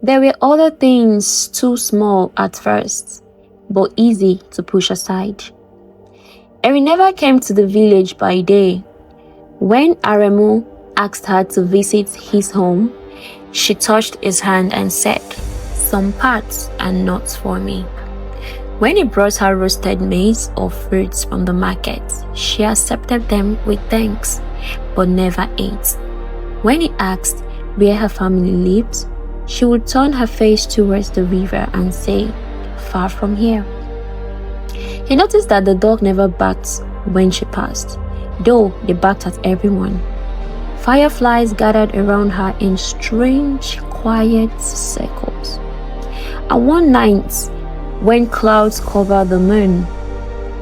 There were other things too small at first, but easy to push aside. Eri never came to the village by day. When Aremu asked her to visit his home, she touched his hand and said, "Some parts are not for me." When he brought her roasted maize or fruits from the market, she accepted them with thanks, but never ate. When he asked where her family lived, she would turn her face towards the river and say, "Far from here." He noticed that the dog never barked when she passed, though they barked at everyone. Fireflies gathered around her in strange, quiet circles. And one night, when clouds covered the moon,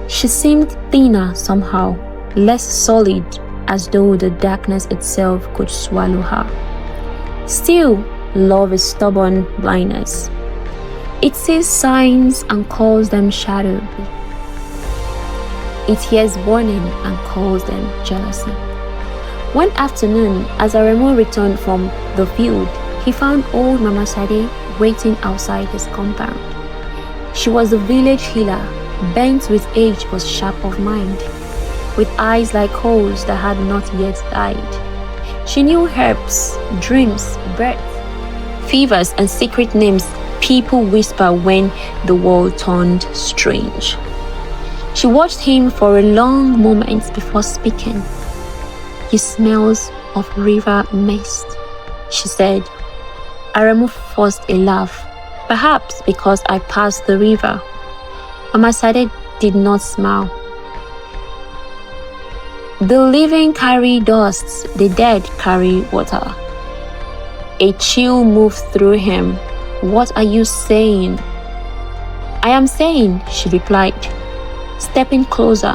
she seemed thinner somehow, less solid, as though the darkness itself could swallow her. Still, love is stubborn blindness. It sees signs and calls them shadow. It hears warning and calls them jealousy. One afternoon, as Aremu returned from the field, he found old Mama Sade waiting outside his compound. She was a village healer, bent with age but sharp of mind, with eyes like coals that had not yet died. She knew herbs, dreams, birth, fevers, and secret names people whisper when the world turned strange. She watched him for a long moment before speaking. "He smells of river mist," she said. Aremu forced a laugh, perhaps because I passed the river. Mama Sade did not smile. "The living carry dust, the dead carry water." A chill moved through him. "What are you saying?" "I am saying," she replied, stepping closer,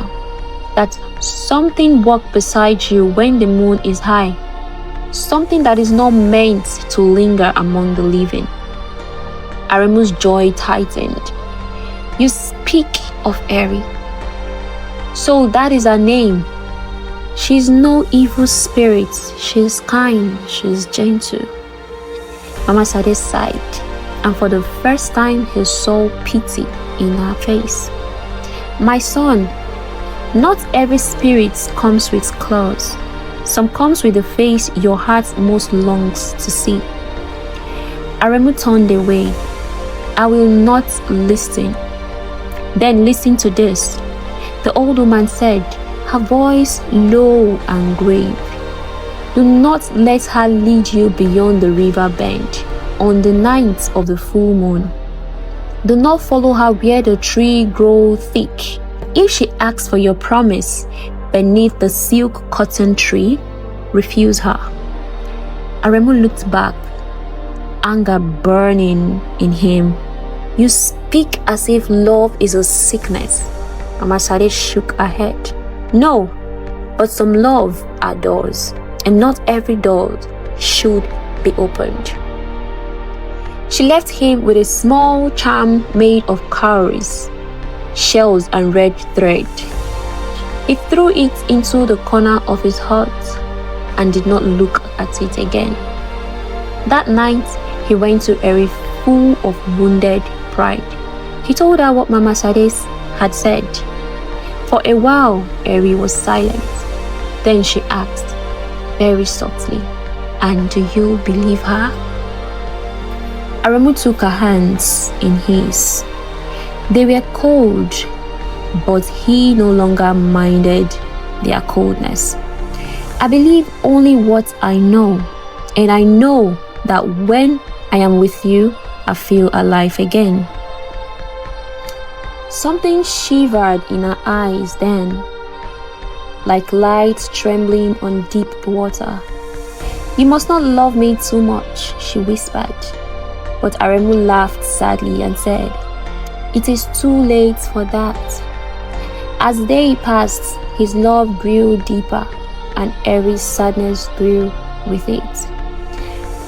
"that something walked beside you when the moon is high. Something that is not meant to linger among the living." Aremu's joy tightened. "You speak of Eri. So that is her name. She is no evil spirit. She is kind. She is gentle." Mama Sade sighed, and for the first time he saw pity in her face. "My son, not every spirit comes with claws. Some comes with the face your heart most longs to see." Aremu turned away. "I will not listen." "Then listen to this," the old woman said, her voice low and grave. "Do not let her lead you beyond the river bend on the night of the full moon. Do not follow her where the tree grows thick. If she asks for your promise beneath the silk cotton tree, refuse her." Aremu looked back, anger burning in him. "You speak as if love is a sickness." Mama Sade shook her head. "No, but some love are doors, and not every door should be opened." She left him with a small charm made of cowries, shells, and red thread. He threw it into the corner of his heart and did not look at it again. That night, he went to Eri full of wounded pride. He told her what Mama Sade had said. For a while, Eri was silent. Then she asked, very softly, "And do you believe her?" Aremu took her hands in his. They were cold, but he no longer minded their coldness. "I believe only what I know, and I know that when I am with you, I feel alive again." Something shivered in her eyes then, like light trembling on deep water. "You must not love me too much," she whispered. But Aremu laughed sadly and said, "It is too late for that." As day passed, his love grew deeper, and Eri's sadness grew with it.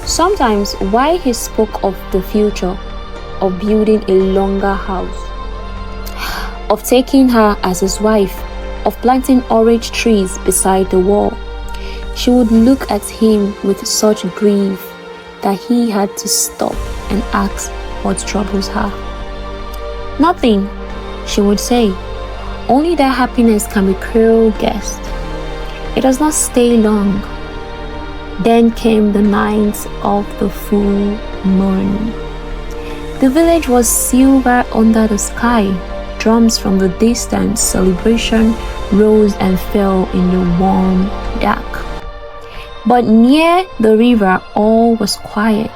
Sometimes, while he spoke of the future, of building a longer house, of taking her as his wife, of planting orange trees beside the wall, she would look at him with such grief that he had to stop and ask what troubles her. Nothing, she would say. Only that happiness can be cruel guest. It does not stay long. Then came the night of the full moon. The village was silver under the sky. Drums from the distant celebration rose and fell in the warm dark. But near the river all was quiet.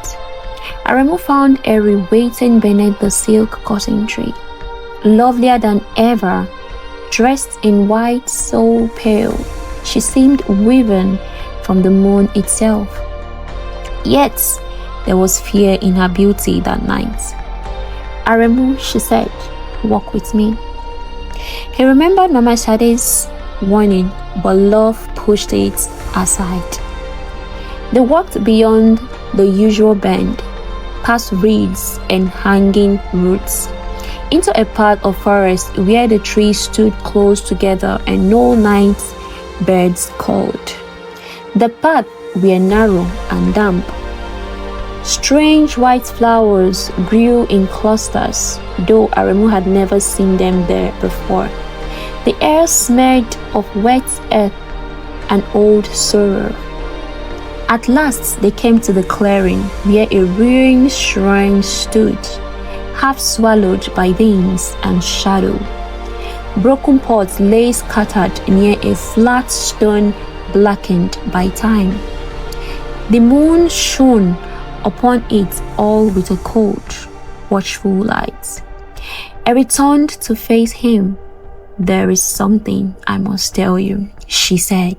Aremu found Eri waiting beneath the silk cotton tree, lovelier than ever, dressed in white so pale. She seemed woven from the moon itself. Yet there was fear in her beauty that night. Aremu, she said, walk with me. He remembered Mama Shade's warning, but love pushed it aside. They walked beyond the usual bend, past reeds and hanging roots, into a part of forest where the trees stood close together and no night birds called. The path were narrow and damp. Strange white flowers grew in clusters, though Aremu had never seen them there before. The air smelled of wet earth and old sorrow. At last they came to the clearing where a ruined shrine stood, half swallowed by winds and shadow. Broken pots lay scattered near a flat stone blackened by time. The moon shone upon it all with a cold, watchful light. I returned to face him. There is something I must tell you, she said.